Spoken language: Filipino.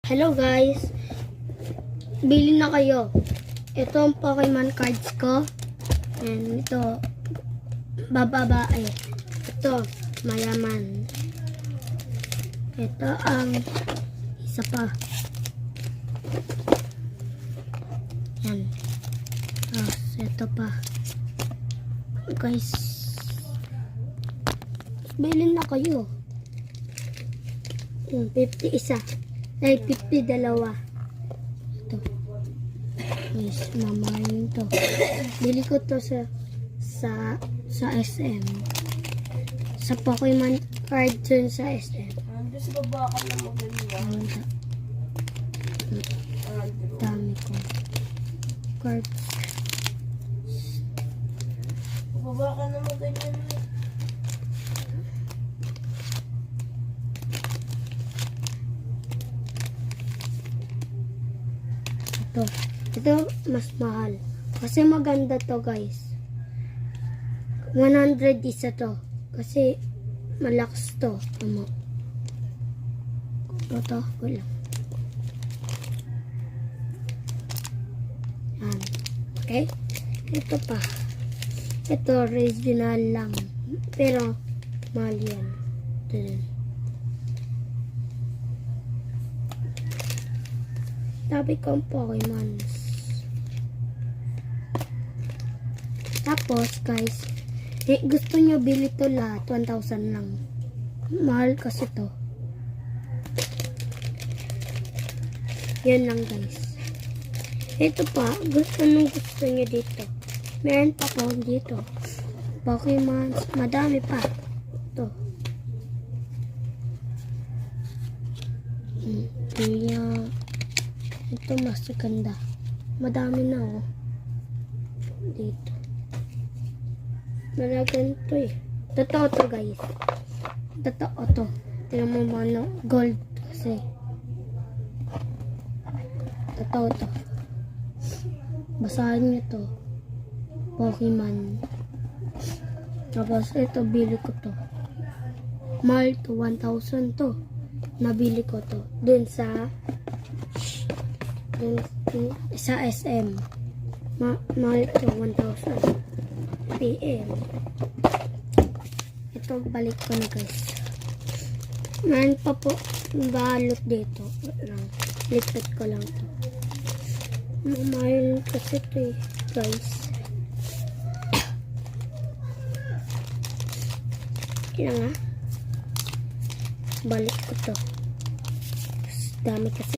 Hello guys, bili na kayo. Ito ang Pokemon cards ko. And ito, bababae. Ito, mayaman. Ito ang isa pa. Yan. Tapos, ito pa. Guys, bili na kayo. 50 isa. Ay, 50 dalawa. Ito. Guys, mamahalin to. Bili ko to sa SM. Sa Pokemon card dun sa SM. Ando sa baba ka na maganda. Dami ko. Cards. Baba ka na maganda. Ito mas mahal. Kasi maganda to guys. 100 isa to. Kasi malakas to. Tama. Ito, wala. Yan. Okay? Ito pa. Ito, original lang. Pero, mahal yan. Ito din. Sabi ko ang Pokemon. Tapos, guys, gusto nyo bili to lahat. 1,000 lang. Mahal kasi to. Yan lang, guys. Ito pa, anong gusto nyo dito? Meron pa po dito. Pokemon, madami pa. Ito. Ito mas ganda. Madami na oh. Dito. Malagan to eh. Totoo to guys. Totoo to. Tingnan mo ano. Gold kasi. Totoo to. Basahin nyo to. Pokemon. Tapos ito bili ko to. Mahal to. 1,000 to. Nabili ko to. Dun sa SM. Mahal to 1,000 PM. Ito balik ko na guys. Meron pa po balot dito. Lipat ko lang to. Mahal kasi ito eh guys. Kaya nga balik ko to. Dami kasi.